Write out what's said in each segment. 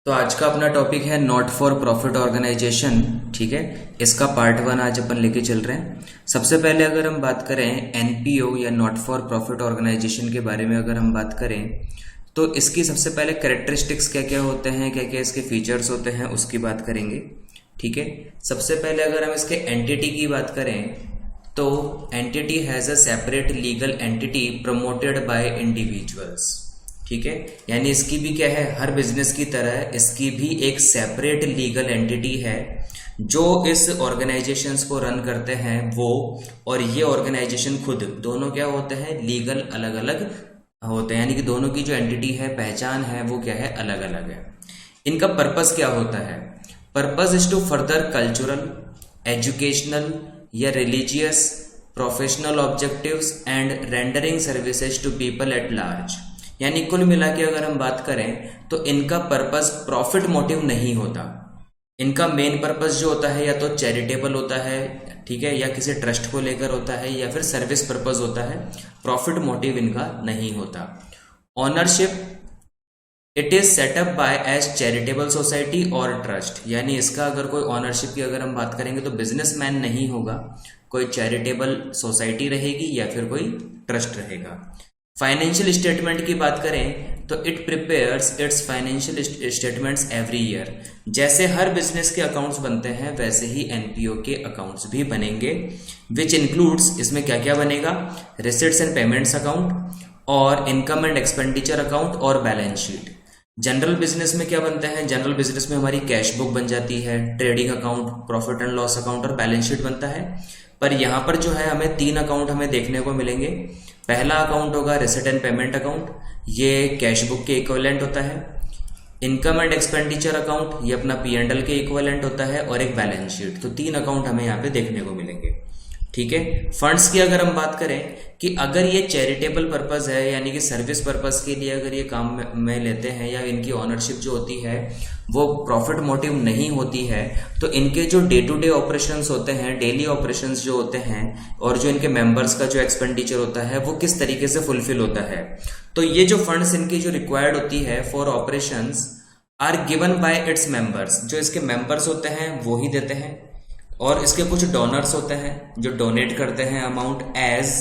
तो आज का अपना टॉपिक है नॉट फॉर प्रॉफिट ऑर्गेनाइजेशन। ठीक है, इसका पार्ट 1 आज अपन लेके चल रहे हैं। सबसे पहले अगर हम बात करें एनपीओ या नॉट फॉर प्रॉफिट ऑर्गेनाइजेशन के बारे में अगर हम बात करें तो इसकी सबसे पहले कैरेक्टरिस्टिक्स क्या क्या होते हैं, क्या क्या इसके फीचर्स होते हैं, उसकी बात करेंगे। ठीक है, सबसे पहले अगर हम इसके एंटिटी की बात करें तो entity has a separate legal entity promoted by individuals. ठीक है, यानी इसकी भी क्या है, हर बिजनेस की तरह इसकी भी एक सेपरेट लीगल एंटिटी है जो इस ऑर्गेनाइजेशंस को रन करते हैं वो, और ये ऑर्गेनाइजेशन खुद दोनों क्या होते हैं, लीगल अलग अलग होते हैं। यानी कि दोनों की जो एंटिटी है, पहचान है, वो क्या है, अलग अलग है। इनका पर्पस क्या होता है? Purpose is to further cultural, educational या religious, professional objectives and rendering services to people at large. यानी कुल मिला के अगर हम बात करें तो इनका पर्पस प्रॉफिट मोटिव नहीं होता। इनका मेन पर्पस जो होता है या तो चैरिटेबल होता है, ठीक है, या किसी ट्रस्ट को लेकर होता है, या फिर सर्विस पर्पस होता है। प्रॉफिट मोटिव इनका नहीं होता। Ownership, it is setup by as charitable society और ट्रस्ट। यानी इसका अगर कोई ऑनरशिप की अगर हम बात करेंगे तो बिजनेसमैन नहीं होगा, कोई चैरिटेबल सोसाइटी रहेगी या फिर कोई ट्रस्ट रहेगा। फाइनेंशियल स्टेटमेंट की बात करें तो it prepares it's financial statements every year. जैसे हर बिजनेस के अकाउंट्स बनते हैं वैसे ही एनपीओ के अकाउंट्स भी बनेंगे, विच इंक्लूड्स, इसमें क्या क्या बनेगा, रिसिट्स एंड पेमेंट्स अकाउंट और इनकम एंड एक्सपेंडिचर अकाउंट और बैलेंस शीट। जनरल बिजनेस में क्या बनता है, जनरल बिजनेस में हमारी कैश बुक बन जाती है, trading account, profit and loss account और बैलेंस शीट बनता है। पर यहाँ पर जो है हमें 3 अकाउंट हमें देखने को मिलेंगे। पहला अकाउंट होगा रिसिट एंड पेमेंट अकाउंट, ये कैश बुक के इक्विवेलेंट होता है। इनकम एंड एक्सपेंडिचर अकाउंट, ये अपना P&L के इक्विवेलेंट होता है, और एक बैलेंस शीट। तो 3 अकाउंट हमें यहाँ पे देखने को मिलेंगे। ठीक है, फंड्स की अगर हम बात करें कि अगर ये चैरिटेबल पर्पस है, यानी कि सर्विस पर्पस के लिए अगर ये काम में लेते हैं, या इनकी ऑनरशिप जो होती है वो प्रॉफिट मोटिव नहीं होती है, तो इनके जो डे टू डे ऑपरेशंस होते हैं, डेली ऑपरेशंस जो होते हैं, और जो इनके मेंबर्स का जो एक्सपेंडिचर होता है वो किस तरीके से फुलफिल होता है। तो ये जो फंड्स इनकी जो रिक्वायर्ड होती है for operations are given by its members. जो इसके मेंबर्स होते हैं वो ही देते हैं, और इसके कुछ डोनर्स होते हैं जो डोनेट करते हैं amount as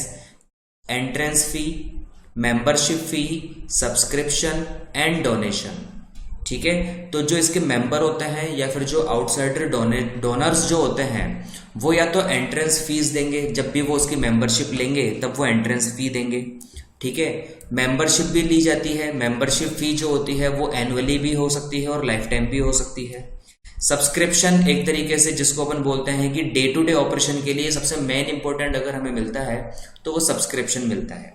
entrance fee, membership fee, subscription and donation. ठीक है, तो जो इसके मेंबर होते हैं या फिर जो आउटसाइडर डोनर्स जो होते हैं वो या तो एंट्रेंस फीस देंगे, जब भी वो उसकी मेंबरशिप लेंगे तब वो एंट्रेंस फी देंगे। ठीक है, मेंबरशिप भी ली जाती है। मेंबरशिप फी जो होती है वो एनुअली भी हो सकती है और लाइफ टाइम भी हो सकती है। सब्सक्रिप्शन एक तरीके से जिसको अपन बोलते हैं कि डे टू डे ऑपरेशन के लिए सबसे मेन इंपॉर्टेंट अगर हमें मिलता है तो वो सब्सक्रिप्शन मिलता है।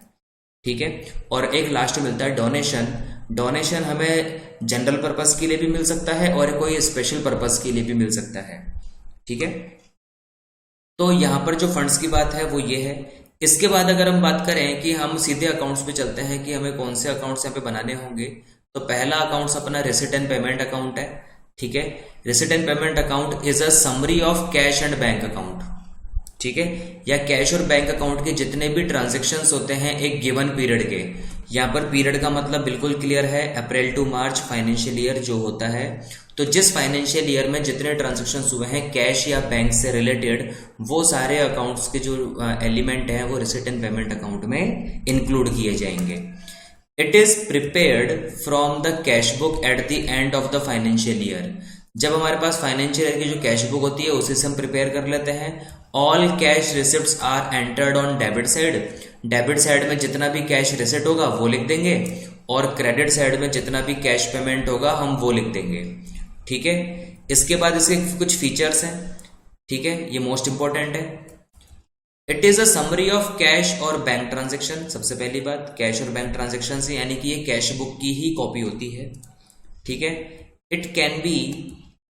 ठीक है, और एक लास्ट मिलता है डोनेशन। डोनेशन हमें जनरल पर्पस के लिए भी मिल सकता है और कोई स्पेशल पर्पस के लिए भी मिल सकता है। ठीक है, तो यहाँ पर जो फंड्स की बात है वो ये है। इसके बाद अगर हम बात करें कि हम सीधे अकाउंट्स पे चलते हैं कि हमें कौन से अकाउंट्स यहाँ पे बनाने होंगे, तो पहला अकाउंट्स अपना रिसिट एंड पेमेंट अकाउंट है। ठीक है, receipt and payment account is a summary of cash and bank account. ठीक है, या कैश और बैंक अकाउंट के जितने भी ट्रांजेक्शन्स होते हैं एक गिवन पीरियड के। यहाँ पर पीरियड का मतलब बिल्कुल क्लियर है, अप्रैल टू मार्च फाइनेंशियल ईयर जो होता है। तो जिस फाइनेंशियल ईयर में जितने ट्रांजेक्शन्स हुए हैं कैश या बैंक से रिलेटेड, वो सारे अकाउंट्स के जो एलिमेंट हैं वो रिसिट एंड पेमेंट अकाउंट में इंक्लूड किए जाएंगे। It is prepared from the cash book at the end of the financial year. जब हमारे पास फाइनेंशियल ईयर की जो कैश बुक होती है उसी से हम प्रिपेयर कर लेते हैं। All cash receipts are entered on debit side. Debit side में जितना भी कैश रिसिप्ट होगा वो लिख देंगे, और क्रेडिट साइड में जितना भी कैश पेमेंट होगा हम वो लिख देंगे। ठीक है, इसके बाद इसके कुछ फीचर्स हैं। ठीक है, ये मोस्ट इंपॉर्टेंट है। It is a summary of cash और बैंक ट्रांजेक्शन। सबसे पहली बात, कैश और बैंक ट्रांजेक्शन से, यानी कि ये कैश बुक की ही कॉपी होती है। ठीक है, it can be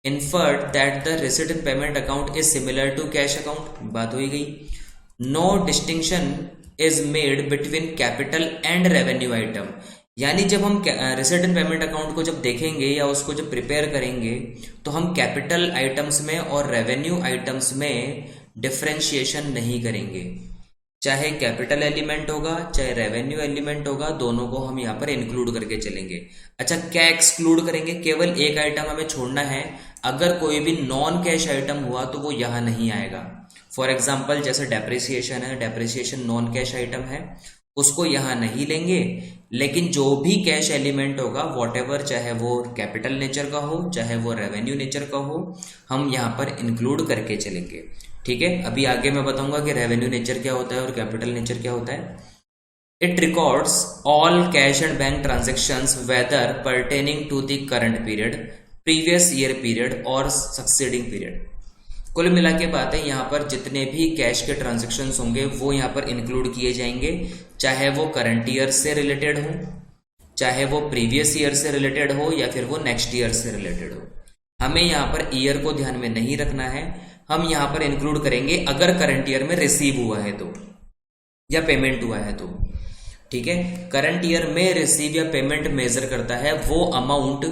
inferred that the receipt and payment account is similar to cash account, बात हो ही गई। No distinction is made between capital and revenue item। यानी जब हम रिसिट एंड पेमेंट अकाउंट को जब देखेंगे या उसको जब प्रिपेयर करेंगे तो हम कैपिटल आइटम्स में और रेवेन्यू आइटम्स में डिफरेंशिएशन नहीं करेंगे। चाहे कैपिटल एलिमेंट होगा चाहे रेवेन्यू एलिमेंट होगा, दोनों को हम यहाँ पर इंक्लूड करके चलेंगे। अच्छा, क्या एक्सक्लूड करेंगे? केवल एक आइटम हमें छोड़ना है, अगर कोई भी नॉन कैश आइटम हुआ तो वो यहाँ नहीं आएगा। फॉर एग्जाम्पल जैसे डेप्रिसिएशन है, डेप्रिसिएशन नॉन कैश आइटम है, उसको यहाँ नहीं लेंगे, लेकिन जो भी कैश एलिमेंट होगा वॉटेवर, चाहे वो कैपिटल नेचर का हो चाहे वो रेवेन्यू नेचर का हो, हम यहाँ पर इंक्लूड करके चलेंगे। ठीक है, अभी आगे मैं बताऊंगा कि रेवेन्यू नेचर क्या होता है और कैपिटल नेचर क्या होता है। It records all cash and bank transactions whether pertaining to the current period, previous year period और सक्सीडिंग पीरियड। कुल मिला के बात है, यहाँ पर जितने भी कैश के ट्रांजेक्शन्स होंगे वो यहाँ पर इंक्लूड किए जाएंगे, चाहे वो करंट ईयर से रिलेटेड हो, चाहे वो प्रीवियस ईयर से रिलेटेड हो या फिर वो नेक्स्ट ईयर से रिलेटेड हो। हमें यहाँ पर ईयर को ध्यान में नहीं रखना है, हम यहाँ पर इंक्लूड करेंगे अगर करंट ईयर में रिसीव हुआ है तो, या पेमेंट हुआ है तो। ठीक है, करंट ईयर में रिसीव या पेमेंट मेजर करता है वो अमाउंट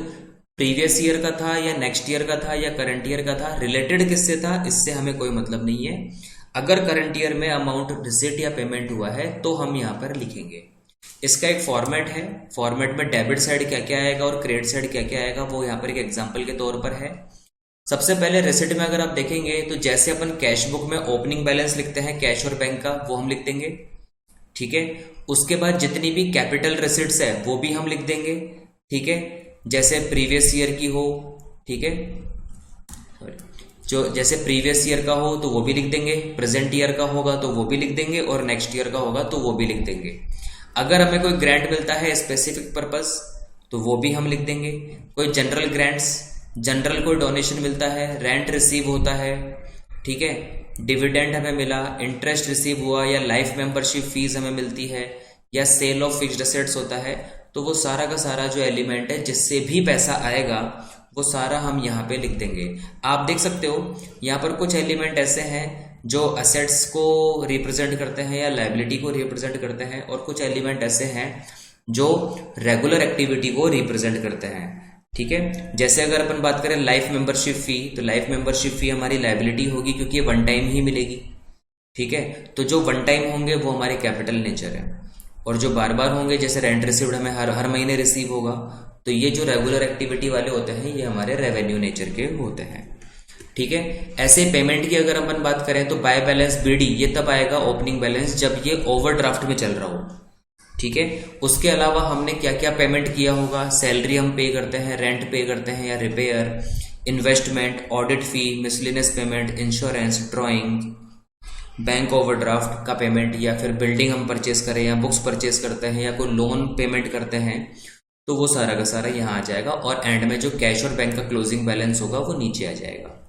प्रीवियस ईयर का था या नेक्स्ट ईयर का था या करंट ईयर का था, रिलेटेड किससे था इससे हमें कोई मतलब नहीं है। अगर करंट ईयर में अमाउंट रिसीट या पेमेंट हुआ है तो हम यहाँ पर लिखेंगे। इसका एक फॉर्मेट है, फॉर्मेट में डेबिट साइड क्या क्या आएगा और क्रेडिट साइड क्या क्या आएगा वो यहाँ पर एक एग्जाम्पल के तौर पर है। सबसे पहले रिसिट में अगर आप देखेंगे तो जैसे अपन कैश बुक में ओपनिंग बैलेंस लिखते हैं कैश और बैंक का, वो हम लिख देंगे। ठीक है, उसके बाद जितनी भी कैपिटल रिसिट्स है वो भी हम लिख देंगे। ठीक है, जैसे प्रीवियस ईयर की हो, ठीक है, जो जैसे प्रीवियस ईयर का हो तो वो भी लिख देंगे, प्रेजेंट ईयर का होगा तो वो भी लिख देंगे और नेक्स्ट ईयर का होगा तो वो भी लिख देंगे। अगर हमें कोई ग्रांट मिलता है स्पेसिफिक पर्पस तो वो भी हम लिख देंगे। कोई जनरल ग्रांट्स, जनरल कोई डोनेशन मिलता है, रेंट रिसीव होता है, ठीक है, डिविडेंड हमें मिला, इंटरेस्ट रिसीव हुआ या लाइफ मेंबरशिप फीस हमें मिलती है या सेल ऑफ फिक्स्ड एसेट्स होता है, तो वो सारा का सारा जो एलिमेंट है जिससे भी पैसा आएगा वो सारा हम यहाँ पे लिख देंगे। आप देख सकते हो यहाँ पर कुछ एलिमेंट ऐसे हैं जो असेट्स को रिप्रेजेंट करते हैं या लायबिलिटी को रिप्रेजेंट करते हैं, और कुछ एलिमेंट ऐसे हैं जो रेगुलर एक्टिविटी को रिप्रेजेंट करते हैं। ठीक है, जैसे अगर अपन बात करें लाइफ मेंबरशिप फी, तो लाइफ मेंबरशिप फी हमारी लायबिलिटी होगी क्योंकि ये वन टाइम ही मिलेगी। ठीक है, तो जो वन टाइम होंगे वो हमारे कैपिटल नेचर है, और जो बार बार होंगे जैसे रेंट रिसीव्ड हमें हर महीने रिसीव होगा, तो ये जो रेगुलर एक्टिविटी वाले होते हैं ये हमारे रेवेन्यू नेचर के होते हैं। ठीक है, ऐसे पेमेंट की अगर अपन बात करें तो बाय बैलेंस बीडी ये तब आएगा ओपनिंग बैलेंस जब ये ओवरड्राफ्ट में चल रहा हो। ठीक है, उसके अलावा हमने क्या क्या पेमेंट किया होगा, सैलरी हम पे करते हैं, रेंट पे करते हैं या repair, investment, audit fee, miscellaneous payment, insurance, drawing, bank overdraft का पेमेंट, या फिर बिल्डिंग हम परचेस करें या बुक्स परचेस करते हैं या कोई लोन पेमेंट करते हैं, तो वो सारा का सारा यहाँ आ जाएगा, और एंड में जो कैश और बैंक का क्लोजिंग बैलेंस होगा वो नीचे आ जाएगा।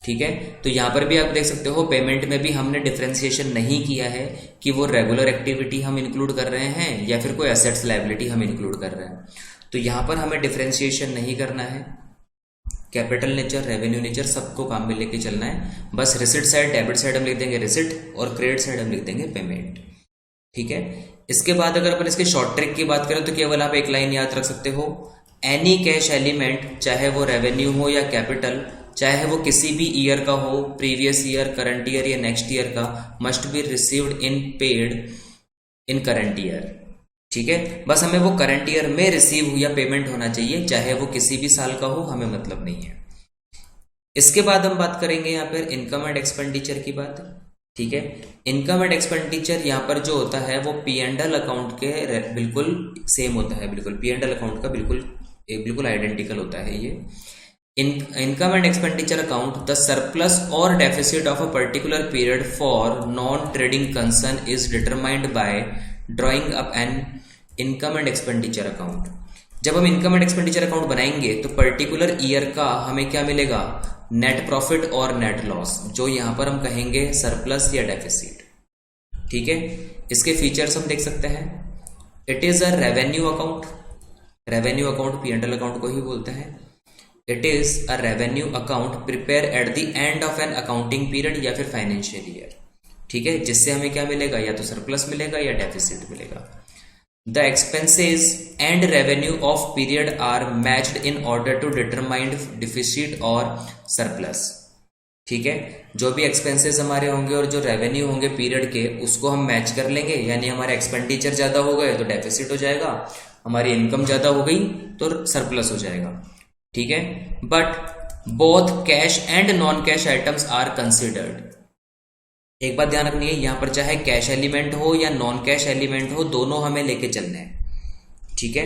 ठीक है, तो यहाँ पर भी आप देख सकते हो पेमेंट में भी हमने डिफरेंशिएशन नहीं किया है कि वो रेगुलर एक्टिविटी हम इंक्लूड कर रहे हैं या फिर कोई एसेट्स लायबिलिटी हम इंक्लूड कर रहे हैं, तो यहाँ पर हमें डिफरेंशिएशन नहीं करना है। कैपिटल नेचर, रेवेन्यू नेचर सबको काम में लेके चलना है। बस रिसिट साइड, डेबिट साइड हम लिख देंगे रिसिट और क्रेडिट साइड हम लिख देंगे पेमेंट। ठीक है, इसके बाद अगर अपन इसके शॉर्ट ट्रिक की बात करें तो केवल आप एक लाइन याद रख सकते हो, एनी कैश एलिमेंट, चाहे वो रेवेन्यू हो या कैपिटल, चाहे वो किसी भी ईयर का हो, प्रीवियस ईयर, करंट ईयर या नेक्स्ट ईयर का, must be received in paid in current year. ठीक है, बस हमें वो करंट ईयर में रिसीव या पेमेंट होना चाहिए, चाहे वो किसी भी साल का हो, हमें मतलब नहीं है। इसके बाद हम बात करेंगे यहाँ पर इनकम एंड एक्सपेंडिचर की बात। ठीक है, इनकम एंड एक्सपेंडिचर यहाँ पर जो होता है वो पी एंड एल अकाउंट के बिल्कुल सेम होता है, बिल्कुल पी एंड एल अकाउंट का बिल्कुल आइडेंटिकल होता है ये। Income and expenditure account, the surplus और deficit of a particular period for non trading concern is determined by drawing up an income and expenditure account. जब हम इनकम एंड एक्सपेंडिचर अकाउंट बनाएंगे तो पर्टिकुलर ईयर का हमें क्या मिलेगा, net profit और नेट लॉस, जो यहां पर हम कहेंगे सरप्लस या डेफिसिट। ठीक है, इसके फीचर्स हम देख सकते हैं। It is a revenue account, revenue account P and L account को ही बोलते हैं। It is a revenue account prepare at the end of an accounting period या फिर फाइनेंशियल ईयर। ठीक है, जिससे हमें क्या मिलेगा, या तो सरप्लस मिलेगा या डेफिसिट मिलेगा। The expenses and revenue of period are matched in order to determine deficit और सरप्लस। ठीक है। जो भी एक्सपेंसेस हमारे होंगे और जो रेवेन्यू होंगे पीरियड के, उसको हम मैच कर लेंगे, यानी हमारे एक्सपेंडिचर ज्यादा हो गए तो डेफिसिट हो जाएगा, हमारी इनकम ज्यादा हो गई तो सरप्लस हो जाएगा। ठीक है। But both cash and non cash items are considered. एक बात ध्यान रखनी है, यहां पर चाहे कैश एलिमेंट हो या नॉन कैश एलिमेंट हो, दोनों हमें लेके चलने हैं। ठीक है।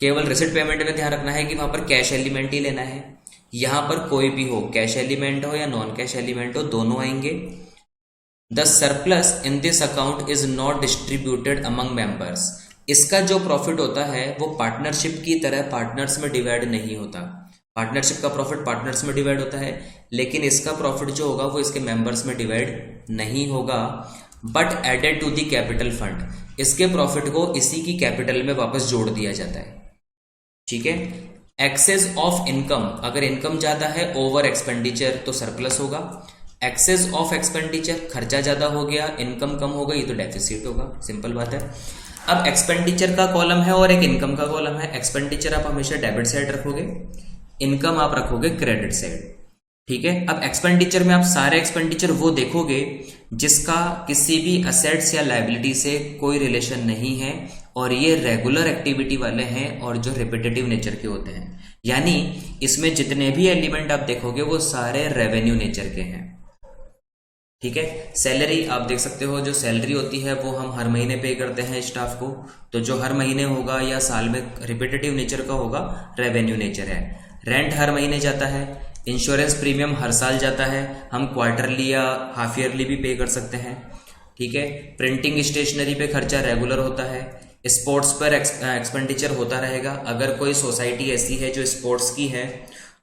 केवल रिसिट पेमेंट में ध्यान रखना है कि वहां पर कैश एलिमेंट ही लेना है। यहां पर कोई भी हो, कैश एलिमेंट हो या नॉन कैश एलिमेंट हो, दोनों आएंगे। The surplus in this account is not distributed among members. इसका जो प्रॉफिट होता है वो पार्टनरशिप की तरह पार्टनर्स में डिवाइड नहीं होता। पार्टनरशिप का प्रॉफिट पार्टनर्स में डिवाइड होता है, लेकिन इसका प्रॉफिट जो होगा वो इसके मेंबर्स में डिवाइड नहीं होगा, but added to the capital fund. इसके प्रॉफिट को इसी की कैपिटल में वापस जोड़ दिया जाता है। ठीक है। एक्सेस ऑफ इनकम, अगर इनकम ज्यादा है ओवर एक्सपेंडिचर तो सरप्लस होगा। एक्सेस ऑफ एक्सपेंडिचर, खर्चा ज्यादा हो गया, इनकम कम हो गई तो डेफिसिट होगा। सिंपल बात है। अब एक्सपेंडिचर का कॉलम है और एक इनकम का कॉलम है। एक्सपेंडिचर आप हमेशा डेबिट साइड रखोगे, इनकम आप रखोगे क्रेडिट साइड। ठीक है। अब एक्सपेंडिचर में आप सारे एक्सपेंडिचर वो देखोगे जिसका किसी भी असेट्स या लायबिलिटी से कोई रिलेशन नहीं है, और ये रेगुलर एक्टिविटी वाले हैं और जो रिपीटेटिव नेचर के होते हैं। यानी इसमें जितने भी एलिमेंट आप देखोगे वो सारे रेवेन्यू नेचर के हैं। ठीक है। सैलरी आप देख सकते हो, जो सैलरी होती है वो हम हर महीने पे करते हैं स्टाफ को, तो जो हर महीने होगा या साल में रिपीटेटिव नेचर का होगा, रेवेन्यू नेचर है। रेंट हर महीने जाता है, इंश्योरेंस प्रीमियम हर साल जाता है, हम क्वार्टरली या हाफ ईयरली भी पे कर सकते हैं। ठीक है। प्रिंटिंग स्टेशनरी पे खर्चा रेगुलर होता है। स्पोर्ट्स पर एक्सपेंडिचर होता रहेगा। अगर कोई सोसाइटी ऐसी है जो स्पोर्ट्स की है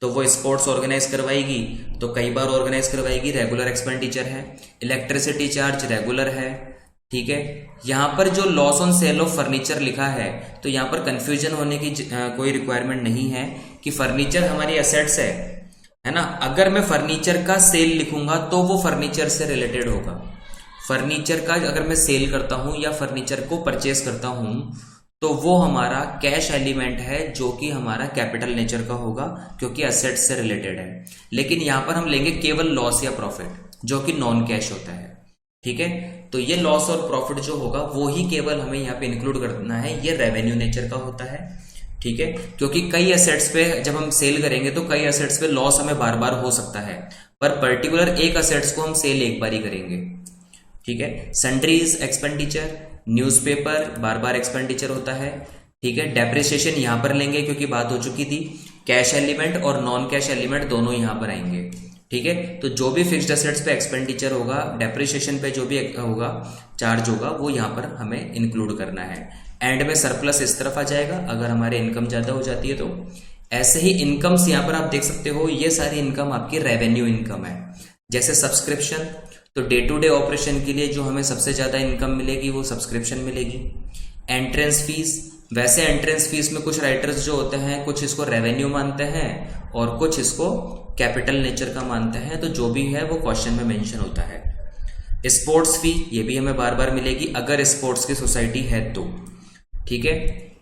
तो वो स्पोर्ट्स ऑर्गेनाइज करवाएगी, तो कई बार ऑर्गेनाइज करवाएगी, रेगुलर एक्सपेंडिचर है। इलेक्ट्रिसिटी चार्ज रेगुलर है। ठीक है। यहां पर जो loss on sale of furniture लिखा है, तो यहां पर कंफ्यूजन होने की कोई रिक्वायरमेंट नहीं है कि फर्नीचर हमारी एसेट्स है ना। अगर मैं फर्नीचर का सेल लिखूंगा तो वो फर्नीचर से रिलेटेड होगा। फर्नीचर का अगर मैं सेल करता हूं या फर्नीचर को परचेस करता हूं तो वो हमारा कैश एलिमेंट है, जो कि हमारा कैपिटल नेचर का होगा क्योंकि एसेट्स से रिलेटेड है। लेकिन यहां पर हम लेंगे केवल लॉस या प्रॉफिट, जो कि नॉन कैश होता है। ठीक है। तो ये लॉस और प्रॉफिट जो होगा वो ही केवल हमें यहाँ पे इंक्लूड करना है, ये रेवेन्यू नेचर का होता है। ठीक है। क्योंकि कई एसेट्स पे जब हम सेल करेंगे तो कई एसेट्स पे लॉस हमें बार बार हो सकता है, पर पर्टिकुलर एक एसेट्स को हम सेल एक बार ही करेंगे। ठीक है। सन्ड्रीज एक्सपेंडिचर, न्यूज़पेपर बार बार एक्सपेंडिचर होता है। ठीक है। डेप्रिसिएशन यहां पर लेंगे क्योंकि बात हो चुकी थी। कैश एलिमेंट और नॉन कैश एलिमेंट दोनों यहां पर आएंगे। ठीक है। तो जो भी फिक्स्ड एसेट्स पे एक्सपेंडिचर होगा, डेप्रिसिएशन पे जो भी होगा चार्ज होगा, वो यहां पर हमें इंक्लूड करना है। एंड में सरप्लस इस तरफ आ जाएगा अगर हमारे इनकम ज्यादा हो जाती है तो। ऐसे ही इनकम्स यहां पर आप देख सकते हो, ये सारी इनकम आपकी रेवेन्यू इनकम है। जैसे सब्सक्रिप्शन, तो डे टू डे ऑपरेशन के लिए जो हमें सबसे ज्यादा इनकम मिलेगी वो सब्सक्रिप्शन मिलेगी। एंट्रेंस फीस, वैसे एंट्रेंस फीस में कुछ राइटर्स जो होते हैं कुछ इसको रेवेन्यू मानते हैं और कुछ इसको कैपिटल नेचर का मानते हैं, तो जो भी है वो क्वेश्चन में मेंशन होता है। स्पोर्ट्स फी, ये भी हमें बार बार मिलेगी अगर स्पोर्ट्स की सोसाइटी है तो। ठीक है।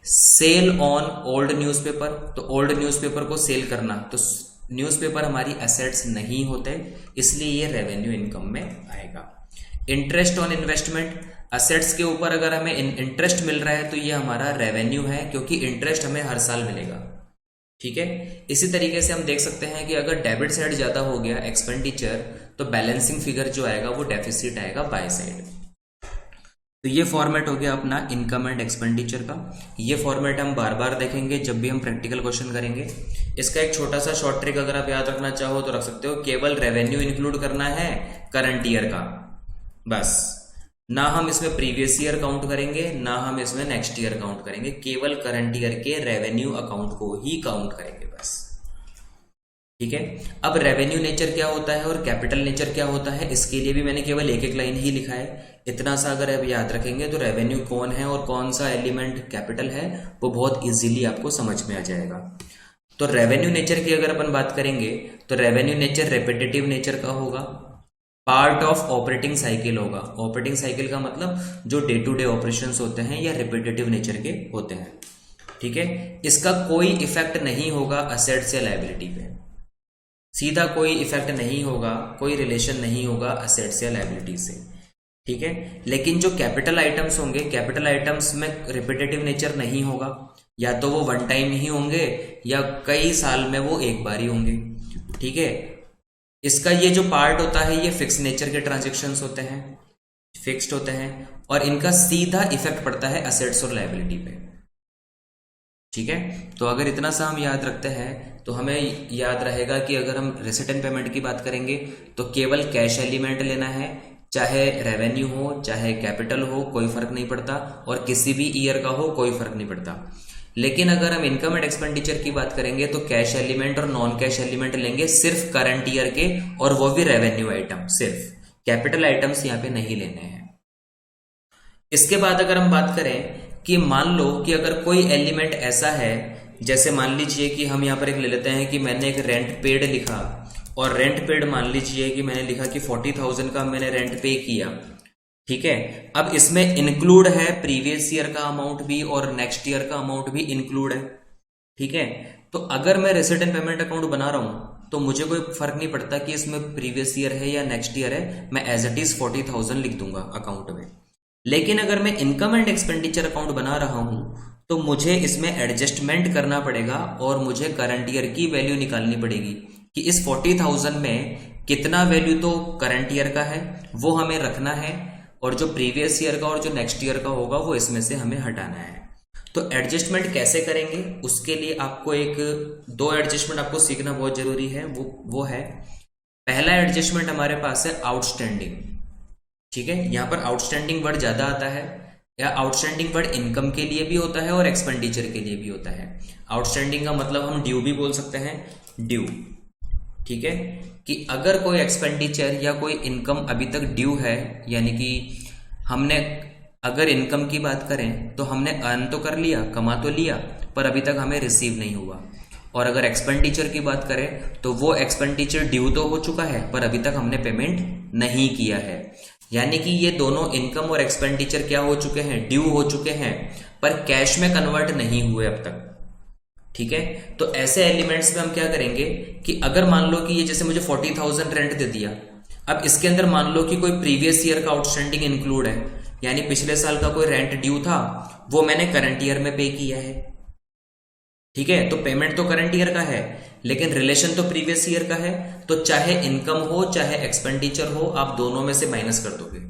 सेल ऑन ओल्ड न्यूज़पेपर, तो ओल्ड न्यूज़पेपर को सेल करना, तो न्यूज़पेपर हमारी एसेट्स नहीं होते, इसलिए ये रेवेन्यू इनकम में आएगा। इंटरेस्ट ऑन इन्वेस्टमेंट, असेट्स के ऊपर अगर हमें इंटरेस्ट मिल रहा है तो ये हमारा रेवेन्यू है, क्योंकि इंटरेस्ट हमें हर साल मिलेगा। ठीक है। इसी तरीके से हम देख सकते हैं कि अगर डेबिट साइड ज्यादा हो गया एक्सपेंडिचर, तो बैलेंसिंग फिगर जो आएगा वो डेफिसिट आएगा बाय साइड। तो ये फॉर्मेट हो गया अपना इनकम एंड एक्सपेंडिचर का। ये फॉर्मेट हम बार बार देखेंगे जब भी हम प्रैक्टिकल क्वेश्चन करेंगे। इसका एक छोटा सा शॉर्ट ट्रिक अगर आप याद रखना चाहो तो रख सकते हो, केवल रेवेन्यू इंक्लूड करना है करंट ईयर का, बस। ना हम इसमें प्रीवियस ईयर काउंट करेंगे, ना हम इसमें नेक्स्ट ईयर काउंट करेंगे, केवल करंट ईयर के रेवेन्यू अकाउंट को ही काउंट करेंगे बस। ठीक है। अब रेवेन्यू नेचर क्या होता है और कैपिटल नेचर क्या होता है, इसके लिए भी मैंने केवल एक एक लाइन ही लिखा है। इतना सा अगर आप याद रखेंगे तो रेवेन्यू कौन है और कौन सा एलिमेंट कैपिटल है वो बहुत इजीली आपको समझ में आ जाएगा। तो रेवेन्यू नेचर की अगर अपन बात करेंगे तो रेवेन्यू नेचर रेपिटेटिव नेचर का होगा, पार्ट ऑफ ऑपरेटिंग साइकिल होगा। ऑपरेटिंग साइकिल का मतलब जो डे टू डे ऑपरेशंस होते हैं या रिपीटेटिव नेचर के होते हैं। ठीक है। इसका कोई इफेक्ट नहीं होगा असेट्स या लायबिलिटी पे। सीधा कोई इफेक्ट नहीं होगा, कोई रिलेशन नहीं होगा असेट्स या लायबिलिटी से, ठीक है। लेकिन जो कैपिटल आइटम्स होंगे, कैपिटल आइटम्स में रिपीटेटिव नेचर नहीं होगा, या तो वो वन टाइम ही होंगे या कई साल में वो एक बार ही होंगे, ठीक है। इसका ये जो पार्ट होता है ये फिक्स नेचर के ट्रांजेक्शन्स होते हैं, फिक्स्ड होते हैं, और इनका सीधा इफेक्ट पड़ता है असेट्स और लायबिलिटी पे, ठीक है। तो अगर इतना सा हम याद रखते हैं तो हमें याद रहेगा कि अगर हम रिसीट एंड पेमेंट की बात करेंगे तो केवल कैश एलिमेंट लेना है, चाहे रेवेन्यू हो चाहे कैपिटल हो कोई फर्क नहीं पड़ता, और किसी भी ईयर का हो कोई फर्क नहीं पड़ता। लेकिन अगर हम इनकम एंड एक्सपेंडिचर की बात करेंगे तो कैश एलिमेंट और नॉन कैश एलिमेंट लेंगे सिर्फ करंट ईयर के, और वो भी रेवेन्यू आइटम, सिर्फ कैपिटल आइटम्स यहाँ पे नहीं लेने हैं। इसके बाद अगर हम बात करें कि मान लो कि अगर कोई एलिमेंट ऐसा है, जैसे मान लीजिए कि हम यहाँ पर एक ले लेते हैं कि मैंने एक रेंट पेड लिखा, और रेंट पेड मान लीजिए कि मैंने लिखा कि 40,000 का मैंने रेंट पे किया, ठीक है। अब इसमें इंक्लूड है प्रीवियस ईयर का अमाउंट भी और नेक्स्ट ईयर का अमाउंट भी इंक्लूड है, ठीक है। तो अगर मैं रिसीट एंड पेमेंट अकाउंट बना रहा हूं तो मुझे कोई फर्क नहीं पड़ता कि इसमें प्रीवियस ईयर है या नेक्स्ट ईयर है, मैं एज इट इज 40,000 लिख दूंगा अकाउंट में। लेकिन अगर मैं इनकम एंड एक्सपेंडिचर अकाउंट बना रहा हूं तो मुझे इसमें एडजस्टमेंट करना पड़ेगा और मुझे करंट ईयर की वैल्यू निकालनी पड़ेगी कि इस 40,000 में कितना वैल्यू तो करंट ईयर का है वो हमें रखना है, और जो प्रीवियस ईयर का और जो नेक्स्ट ईयर का होगा वो इसमें से हमें हटाना है। तो एडजस्टमेंट कैसे करेंगे उसके लिए आपको दो एडजस्टमेंट आपको सीखना बहुत जरूरी है। वो है, पहला एडजस्टमेंट हमारे पास है आउटस्टैंडिंग, ठीक है। यहां पर आउटस्टैंडिंग वर्ड ज्यादा आता है, या आउटस्टैंडिंग वर्ड इनकम के लिए भी होता है और एक्सपेंडिचर के लिए भी होता है। आउटस्टैंडिंग का मतलब हम ड्यू भी बोल सकते हैं, ड्यू, ठीक है। कि अगर कोई एक्सपेंडिचर या कोई इनकम अभी तक ड्यू है, यानी कि हमने अगर इनकम की बात करें तो हमने अर्न तो कर लिया, कमा तो लिया, पर अभी तक हमें रिसीव नहीं हुआ। और अगर एक्सपेंडिचर की बात करें तो वो एक्सपेंडिचर ड्यू तो हो चुका है पर अभी तक हमने पेमेंट नहीं किया है। यानी कि ये दोनों इनकम और एक्सपेंडिचर क्या हो चुके हैं, ड्यू हो चुके हैं, पर कैश में कन्वर्ट नहीं हुए अब तक, ठीक है। तो ऐसे एलिमेंट्स में हम क्या करेंगे कि अगर मान लो कि ये जैसे मुझे 40,000 रेंट दे दिया, अब इसके अंदर मान लो कि कोई प्रीवियस ईयर का आउटस्टैंडिंग इंक्लूड है, यानी पिछले साल का कोई रेंट ड्यू था वो मैंने करंट ईयर में पे किया है, ठीक है। तो पेमेंट तो करंट ईयर का है लेकिन रिलेशन तो प्रीवियस ईयर का है, तो चाहे इनकम हो चाहे एक्सपेंडिचर हो आप दोनों में से माइनस कर दोगे,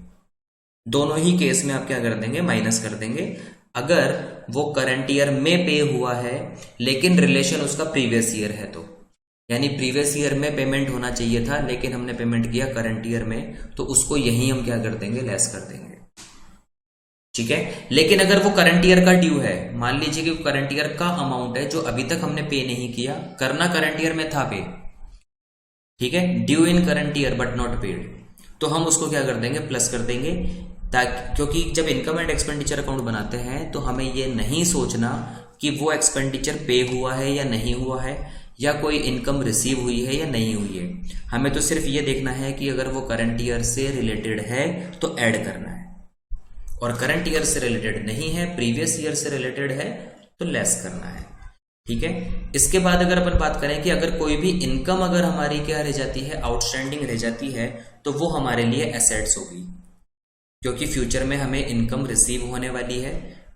दोनों ही केस में आप क्या कर देंगे, माइनस कर देंगे। अगर वो करंट ईयर में पे हुआ है लेकिन रिलेशन उसका प्रीवियस ईयर है, तो यानी प्रीवियस ईयर में पेमेंट होना चाहिए था लेकिन हमने पेमेंट किया करंट ईयर में, तो उसको यही हम क्या कर देंगे, लेस कर देंगे, ठीक है। लेकिन अगर वो करंट ईयर का ड्यू है, मान लीजिए कि करंट ईयर का अमाउंट है जो अभी तक हमने पे नहीं किया, करना करंट ईयर में था पे, ठीक है, due in current year but not paid, तो हम उसको क्या कर देंगे, प्लस कर देंगे, ताकि क्योंकि जब इनकम एंड एक्सपेंडिचर अकाउंट बनाते हैं तो हमें ये नहीं सोचना कि वो एक्सपेंडिचर पे हुआ है या नहीं हुआ है, या कोई इनकम रिसीव हुई है या नहीं हुई है। हमें तो सिर्फ ये देखना है कि अगर वो करंट ईयर से रिलेटेड है तो ऐड करना है, और करंट ईयर से रिलेटेड नहीं है, प्रीवियस ईयर से रिलेटेड है तो लेस करना है, ठीक है। इसके बाद अगर अपन बात करें कि अगर कोई भी इनकम अगर हमारी क्या रह जाती है, आउटस्टैंडिंग रह जाती है, तो वो हमारे लिए एसेट्स होगी, क्योंकि फ्यूचर में हमें इनकम रिसीव होने वाली है,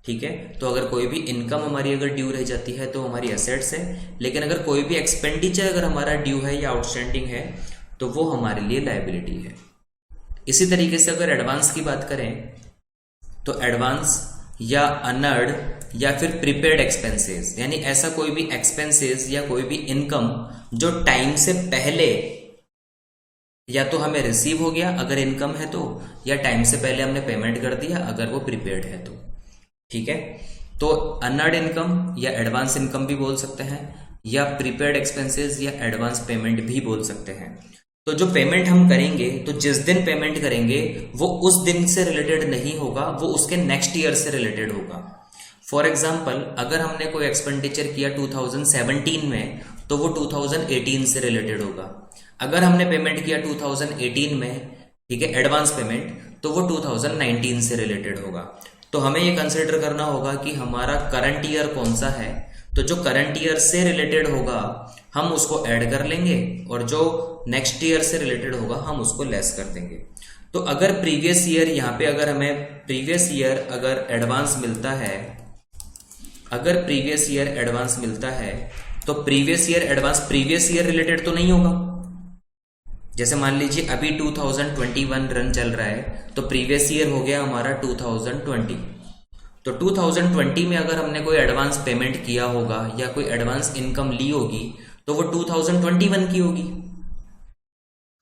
ठीक है। तो अगर कोई भी इनकम हमारी अगर ड्यू रह जाती है तो हमारी एसेट्स है, लेकिन अगर कोई भी एक्सपेंडिचर अगर हमारा ड्यू है या आउटस्टैंडिंग है तो वो हमारे लिए लायबिलिटी है। इसी तरीके से अगर एडवांस की बात करें तो एडवांस या अनअर्ड या फिर प्रीपेड एक्सपेंसेस, यानी ऐसा कोई भी एक्सपेंसेस या कोई भी इनकम जो टाइम से पहले या तो हमें रिसीव हो गया अगर इनकम है तो, या टाइम से पहले हमने पेमेंट कर दिया अगर वो प्रीपेड है तो, ठीक है। तो अनअर्ड इनकम या एडवांस इनकम भी बोल सकते हैं, या प्रीपेड एक्सपेंसेस या एडवांस पेमेंट भी बोल सकते हैं। तो जो पेमेंट हम करेंगे, तो जिस दिन पेमेंट करेंगे वो उस दिन से रिलेटेड नहीं होगा, वो उसके नेक्स्ट ईयर से रिलेटेड होगा। फॉर एग्जाम्पल अगर हमने कोई एक्सपेंडिचर किया 2017 में तो वो 2018 से रिलेटेड होगा। अगर हमने पेमेंट किया 2018 में, ठीक है, एडवांस पेमेंट, तो वो 2019 से रिलेटेड होगा। तो हमें ये कंसिडर करना होगा कि हमारा करंट ईयर कौन सा है, तो जो करंट ईयर से रिलेटेड होगा हम उसको ऐड कर लेंगे और जो नेक्स्ट ईयर से रिलेटेड होगा हम उसको लेस कर देंगे। तो अगर प्रीवियस ईयर यहाँ पे अगर हमें प्रीवियस ईयर अगर एडवांस मिलता है, अगर प्रीवियस ईयर एडवांस मिलता है तो previous year advance previous year related तो नहीं होगा। जैसे मान लीजिए अभी 2021 रन चल रहा है तो प्रीवियस ईयर हो गया हमारा 2020। तो 2020 में अगर हमने कोई एडवांस पेमेंट किया होगा या कोई एडवांस इनकम ली होगी तो वो 2021 की होगी।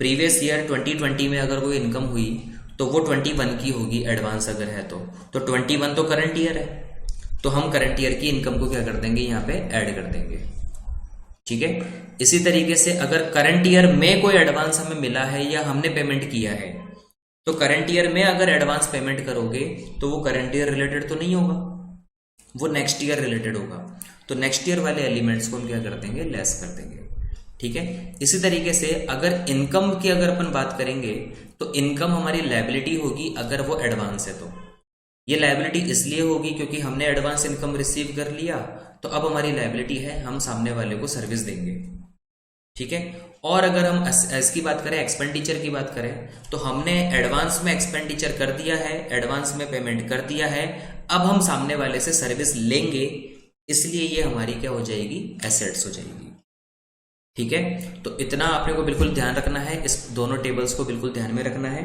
प्रीवियस ईयर 2020 में अगर कोई इनकम हुई तो वो 21 की होगी एडवांस अगर है तो 21 तो करंट ईयर है, तो हम करंट ईयर की इनकम को क्या कर देंगे यहाँ पे ऐड कर देंगे। ठीक है। इसी तरीके से अगर करंट ईयर में कोई एडवांस हमें मिला है या हमने पेमेंट किया है तो करंट ईयर में अगर एडवांस पेमेंट करोगे तो वो करंट ईयर रिलेटेड तो नहीं होगा, वो नेक्स्ट ईयर रिलेटेड होगा। तो नेक्स्ट ईयर वाले एलिमेंट्स को हम क्या कर देंगे, लेस कर देंगे। ठीक है। इसी तरीके से अगर इनकम की अगर अपन बात करेंगे तो इनकम हमारी लायबिलिटी होगी अगर वो एडवांस है। तो ये लायबिलिटी इसलिए होगी क्योंकि हमने एडवांस इनकम रिसीव कर लिया, तो अब हमारी लायबिलिटी है हम सामने वाले को सर्विस देंगे। ठीक है। और अगर हम इसकी बात करें, एक्सपेंडिचर की बात करें, तो हमने एडवांस में एक्सपेंडिचर कर दिया है, एडवांस में पेमेंट कर दिया है, अब हम सामने वाले से सर्विस लेंगे, इसलिए ये हमारी क्या हो जाएगी, एसेट्स हो जाएगी। ठीक है। तो इतना आपने को बिल्कुल ध्यान रखना है, इस दोनों टेबल्स को बिल्कुल ध्यान में रखना है।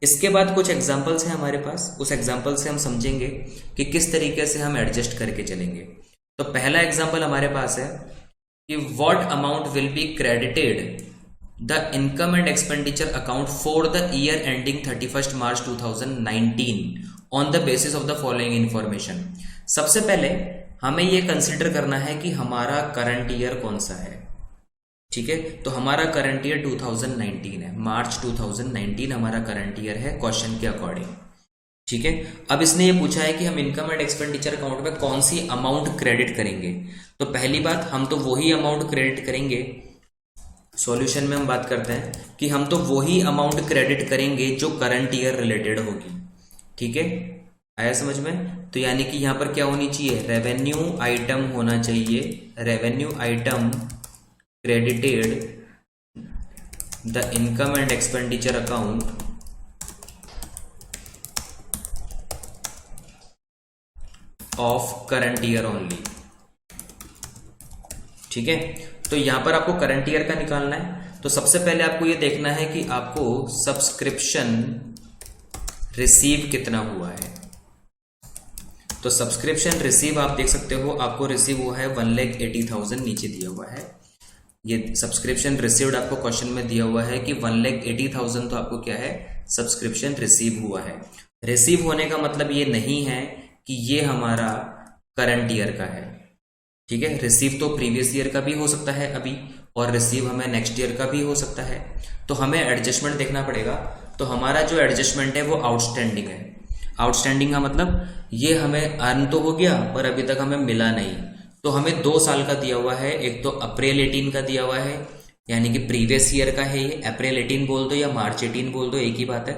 इसके बाद कुछ एग्जांपल्स हैं हमारे पास, उस एग्जांपल से हम समझेंगे कि किस तरीके से हम एडजस्ट करके चलेंगे। तो पहला एग्जांपल हमारे पास है कि what amount will be credited the income and expenditure account for the year ending 31 March 2019 on the basis of the following information. सबसे पहले हमें यह कंसिडर करना है कि हमारा करंट ईयर कौन सा है। ठीक है। तो हमारा करंट ईयर 2019 है, मार्च 2019 हमारा करंट ईयर है क्वेश्चन के अकॉर्डिंग। ठीक है। अब इसने ये पूछा है कि हम इनकम एंड एक्सपेंडिचर अकाउंट में कौन सी अमाउंट क्रेडिट करेंगे। तो पहली बात, हम तो वही अमाउंट क्रेडिट करेंगे। सॉल्यूशन में हम बात करते हैं कि हम तो वही अमाउंट क्रेडिट करेंगे जो करंट ईयर रिलेटेड होगी। ठीक है, आया समझ में। तो यानी कि यहां पर क्या होनी चाहिए, रेवेन्यू आइटम होना चाहिए, revenue item credited the income and expenditure account of current year only। ठीक है। तो यहां पर आपको करंट ईयर का निकालना है। तो सबसे पहले आपको यह देखना है कि आपको सब्सक्रिप्शन रिसीव कितना हुआ है। तो सब्सक्रिप्शन रिसीव आप देख सकते हो, आपको रिसीव हुआ है 1,80,000 नीचे दिया हुआ है। ये सब्सक्रिप्शन रिसीव्ड आपको क्वेश्चन में दिया हुआ है कि 1,80,000 तो आपको क्या है, सब्सक्रिप्शन रिसीव हुआ है। रिसीव होने का मतलब ये नहीं है कि ये हमारा करंट ईयर का है। ठीक है। रिसीव तो प्रीवियस ईयर का भी हो सकता है अभी, और रिसीव हमें नेक्स्ट ईयर का भी हो सकता है। तो हमें एडजस्टमेंट देखना पड़ेगा। तो हमारा जो एडजस्टमेंट है वो आउटस्टैंडिंग है। आउटस्टैंडिंग का मतलब ये हमें अर्न तो हो गया पर अभी तक हमें मिला नहीं। तो हमें 2 साल का दिया हुआ है, एक तो अप्रैल 18 का दिया हुआ है, यानी कि प्रीवियस ईयर का है ये। अप्रैल 18 बोल दो या मार्च 18 बोल दो, एक ही बात है।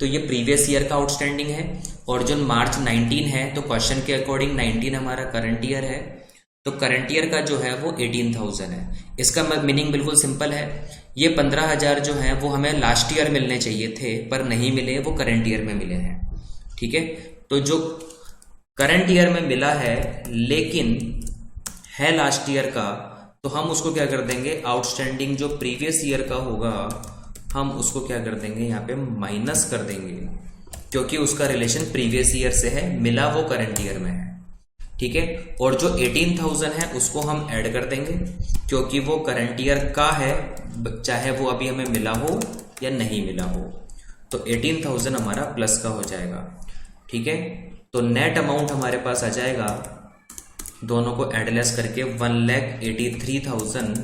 तो ये प्रीवियस ईयर का आउटस्टैंडिंग है। और जो मार्च 19 है, तो क्वेश्चन के अकॉर्डिंग 19 हमारा करंट ईयर है। तो करंट ईयर का जो है वो 18,000 है। इसका मीनिंग बिल्कुल सिंपल है, ये 15,000 जो है वो हमें लास्ट ईयर मिलने चाहिए थे पर नहीं मिले, वो करंट ईयर में मिले हैं। ठीक है। तो जो करंट ईयर में मिला है लेकिन है लास्ट ईयर का, तो हम उसको क्या कर देंगे, आउटस्टैंडिंग जो प्रीवियस ईयर का होगा हम उसको क्या कर देंगे, यहाँ पे माइनस कर देंगे, क्योंकि उसका रिलेशन प्रीवियस ईयर से है, मिला वो करंट ईयर में है। ठीक है। और जो 18,000 है उसको हम ऐड कर देंगे क्योंकि वो करंट ईयर का है, चाहे वो अभी हमें मिला हो या नहीं मिला हो। तो 18,000 हमारा प्लस का हो जाएगा। ठीक है। तो नेट अमाउंट हमारे पास आ जाएगा, दोनों को एडलेस करके 1,83,000।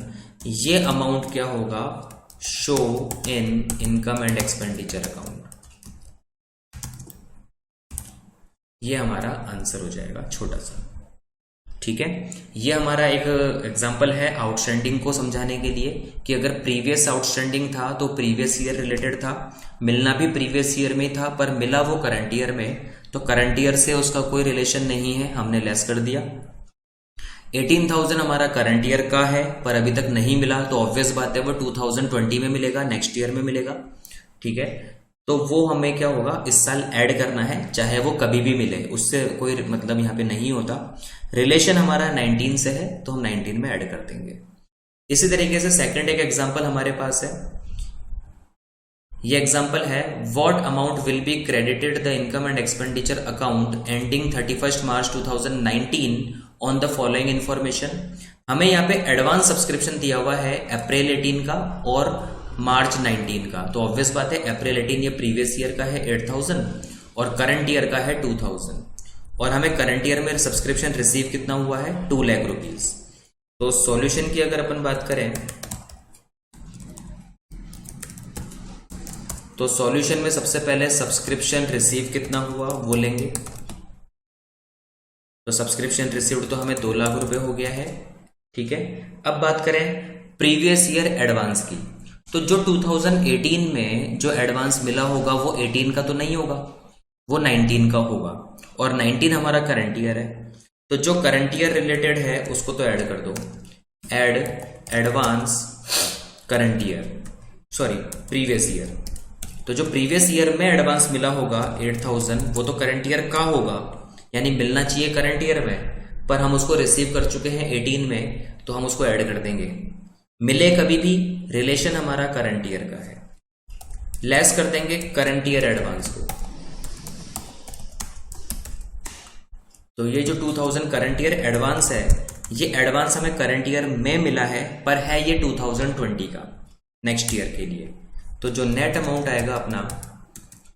ये अमाउंट क्या होगा, show in income and expenditure account. ये हमारा आंसर हो जाएगा छोटा सा। ठीक है। ये हमारा एक एग्जांपल है आउटस्टैंडिंग को समझाने के लिए कि अगर प्रीवियस आउटस्टैंडिंग था तो प्रीवियस ईयर रिलेटेड था, मिलना भी प्रीवियस ईयर में था पर मिला वो करंट ईयर में, तो करंट ईयर से उसका कोई रिलेशन नहीं है, हमने लेस कर दिया। 18,000 हमारा करंट ईयर का है पर अभी तक नहीं मिला, तो ऑब्वियस बात है वो 2020 में मिलेगा, नेक्स्ट ईयर में मिलेगा। ठीक है, तो वो हमें क्या होगा, इस साल ऐड करना है, चाहे वो कभी भी मिले, उससे कोई मतलब यहाँ पे नहीं होता। रिलेशन हमारा 19 से है तो हम 19 में ऐड कर देंगे। इसी तरीके से सेकंड एक एग्जांपल हमारे पास है। ये एग्जांपल है, what amount will be credited the income and expenditure account ending 31 March 2019 on the following information. हमें यहाँ पे एडवांस सब्सक्रिप्शन दिया हुआ है अप्रैल 18 का और मार्च 19 का, तो ऑब्वियस बात है अप्रैल 18 ये प्रीवियस ईयर का है 8,000 और करंट ईयर का है 2,000, और हमें करंट ईयर में सब्सक्रिप्शन रिसीव कितना हुआ है, 2 लाख रुपीज। तो सॉल्यूशन की अगर अपन बात करें तो सॉल्यूशन में सबसे पहले सब्सक्रिप्शन रिसीव कितना हुआ वो लेंगे। तो सब्सक्रिप्शन रिसीव्ड तो हमें 2 लाख रुपए हो गया है। ठीक है, अब बात करें प्रीवियस ईयर एडवांस की, तो जो 2018 में जो एडवांस मिला होगा वो 18 का तो नहीं होगा, वो 19 का होगा, और 19 हमारा करंट ईयर है। तो जो करंट ईयर रिलेटेड है उसको तो ऐड कर दो, add advance current year, sorry previous year. तो जो प्रीवियस ईयर में एडवांस मिला होगा 8,000 वो तो करंट ईयर का होगा, यानी मिलना चाहिए करंट ईयर में, पर हम उसको रिसीव कर चुके हैं 18 में, तो हम उसको ऐड कर देंगे। मिले कभी भी, रिलेशन हमारा करंट ईयर का है, लेस कर देंगे करंट ईयर एडवांस को। तो ये जो 2000 करंट ईयर एडवांस है, ये एडवांस हमें करंट ईयर में मिला है, पर है ये 2020 का, नेक्स्ट ईयर के लिए। तो जो नेट अमाउंट आएगा अपना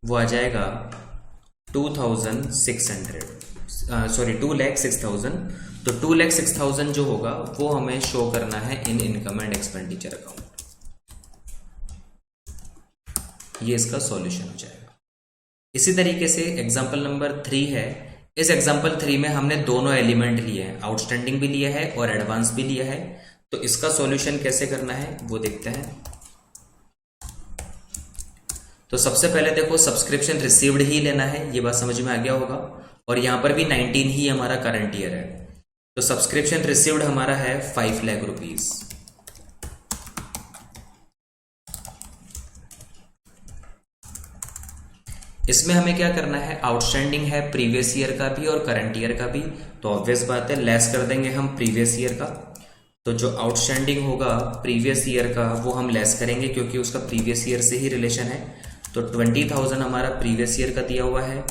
वो आ जाएगा 2,600, सॉरी 2,06,000। तो 2,06,000 जो होगा वो हमें शो करना है इन इनकम एंड एक्सपेंडिचर अकाउंट। ये इसका सॉल्यूशन हो जाएगा। इसी तरीके से एग्जांपल नंबर 3 है। इस एग्जांपल 3 में हमने दोनों एलिमेंट लिए हैं, आउटस्टैंडिंग भी लिया है और एडवांस भी लिया है। तो इसका सॉल्यूशन कैसे करना है वो देखते हैं। तो सबसे पहले देखो सब्सक्रिप्शन रिसीव्ड ही लेना है, ये बात समझ में आ गया होगा, और यहां पर भी 19 ही हमारा करंट ईयर है। तो सब्सक्रिप्शन रिसीव्ड हमारा है 5 लाख रुपीज। इसमें हमें क्या करना है, आउटस्टैंडिंग है प्रीवियस ईयर का भी और करंट ईयर का भी, तो ऑब्वियस बात है लेस कर देंगे हम प्रीवियस ईयर का। तो जो आउटस्टैंडिंग होगा प्रीवियस ईयर का वो हम लेस करेंगे क्योंकि उसका प्रीवियस ईयर से ही रिलेशन है। तो 20,000 हमारा प्रीवियस ईयर का दिया हुआ है,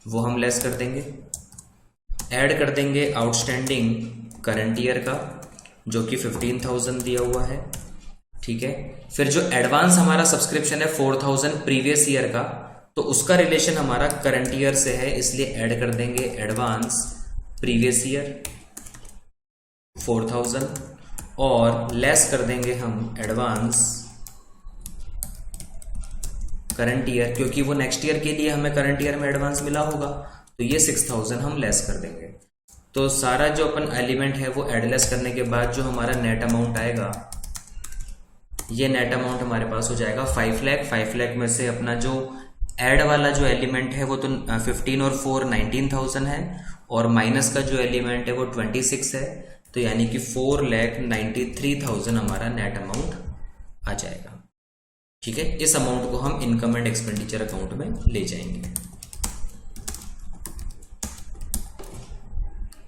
वो हम लेस कर देंगे। ऐड कर देंगे आउटस्टैंडिंग करंट ईयर का जो कि 15,000 दिया हुआ है। ठीक है, फिर जो एडवांस हमारा सब्सक्रिप्शन है 4,000 प्रीवियस ईयर का, तो उसका रिलेशन हमारा करंट ईयर से है, इसलिए ऐड कर देंगे एडवांस प्रीवियस ईयर 4,000 और लेस कर देंगे हम एडवांस करंट ईयर, क्योंकि वो नेक्स्ट ईयर के लिए हमें करंट ईयर में एडवांस मिला होगा, तो ये 6,000 हम लेस कर देंगे। तो सारा जो अपन एलिमेंट है वो एड लेस करने के बाद जो हमारा नेट अमाउंट आएगा, ये नेट अमाउंट हमारे पास हो जाएगा 5 लाख। 5 लाख में से अपना जो ऐड वाला जो एलिमेंट है वो तो 15 और 4 19,000 है, और माइनस का जो एलिमेंट है वो 26 है, तो यानी कि 4,93,000 हमारा नेट अमाउंट आ जाएगा। ठीक है, इस अमाउंट को हम इनकम एंड एक्सपेंडिचर अकाउंट में ले जाएंगे।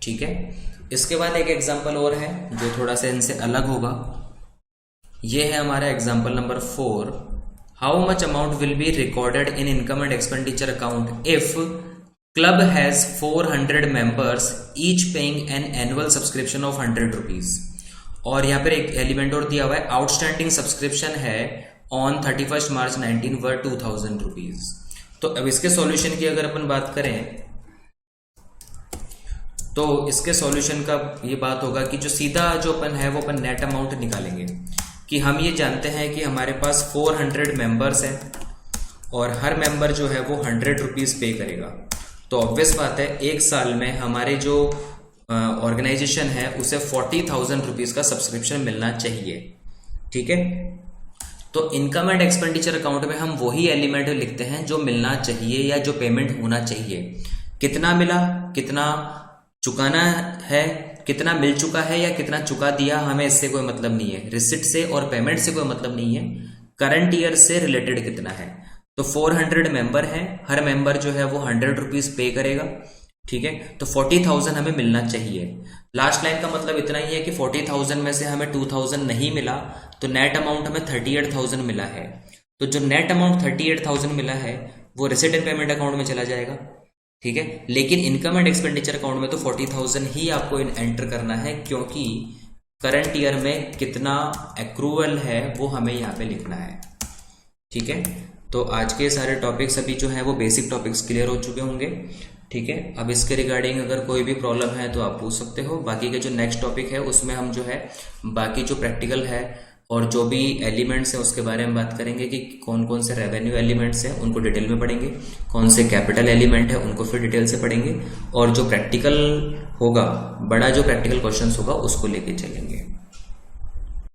ठीक है, इसके बाद एक एग्जांपल और है जो थोड़ा सा इनसे अलग होगा। ये है हमारा example number 4। How much amount will be recorded in income and expenditure account if club has 400 members each paying an annual subscription of 100 rupees. और यहाँ पर एक एलिमेंट और दिया हुआ है, आउटस्टैंडिंग सब्सक्रिप्शन है ऑन 31 मार्च 19 वर 2,000 रुपीज। तो अब इसके सॉल्यूशन की अगर अपन बात करें तो इसके सॉल्यूशन का ये बात होगा कि जो सीधा जो अपन है वो अपन नेट अमाउंट निकालेंगे। कि हम ये जानते हैं कि हमारे पास 400 मेंबर्स हैं और हर मेंबर जो है वो 100 रुपीज पे करेगा। तो ऑब्वियस बात है एक साल में हमारे जो ऑर्गेनाइजेशन है उसे 40,000 रुपीज का सब्सक्रिप्शन मिलना चाहिए। ठीक है, तो इनकम एंड एक्सपेंडिचर अकाउंट में हम वही एलिमेंट लिखते हैं जो मिलना चाहिए या जो पेमेंट होना चाहिए। कितना मिला, कितना चुकाना है, कितना मिल चुका है या कितना चुका दिया हमें इससे कोई मतलब नहीं है, रिसिट से और पेमेंट से कोई मतलब नहीं है, करंट ईयर से रिलेटेड कितना है। तो 400 मेंबर हैं, हर मेंबर जो है वो 100 रुपीज पे करेगा, ठीक है। तो 40,000 हमें मिलना चाहिए। लास्ट लाइन का मतलब इतना ही है कि 40,000 में से हमें 2,000 नहीं मिला तो नेट अमाउंट हमें 38,000 मिला है। तो जो नेट अमाउंट 38,000 मिला है वो रिसिट एंड पेमेंट अकाउंट में चला जाएगा, ठीक है। लेकिन इनकम एंड एक्सपेंडिचर अकाउंट में तो 40,000 ही आपको एंटर करना है, क्योंकि करंट ईयर में कितना एक्रूवल है वो हमें यहाँ पे लिखना है, ठीक है। तो आज के सारे टॉपिक्स अभी जो है वो बेसिक टॉपिक्स क्लियर हो चुके होंगे, ठीक है। अब इसके रिगार्डिंग अगर कोई भी प्रॉब्लम है तो आप पूछ सकते हो। बाकी के जो नेक्स्ट टॉपिक है उसमें हम जो है बाकी जो प्रैक्टिकल है और जो भी एलिमेंट्स हैं उसके बारे में बात करेंगे कि कौन कौन से रेवेन्यू एलिमेंट्स हैं उनको डिटेल में पढ़ेंगे, कौन से कैपिटल एलिमेंट है उनको फिर डिटेल से पढ़ेंगे, और जो प्रैक्टिकल होगा, बड़ा जो प्रैक्टिकल क्वेश्चंस होगा उसको लेके चलेंगे।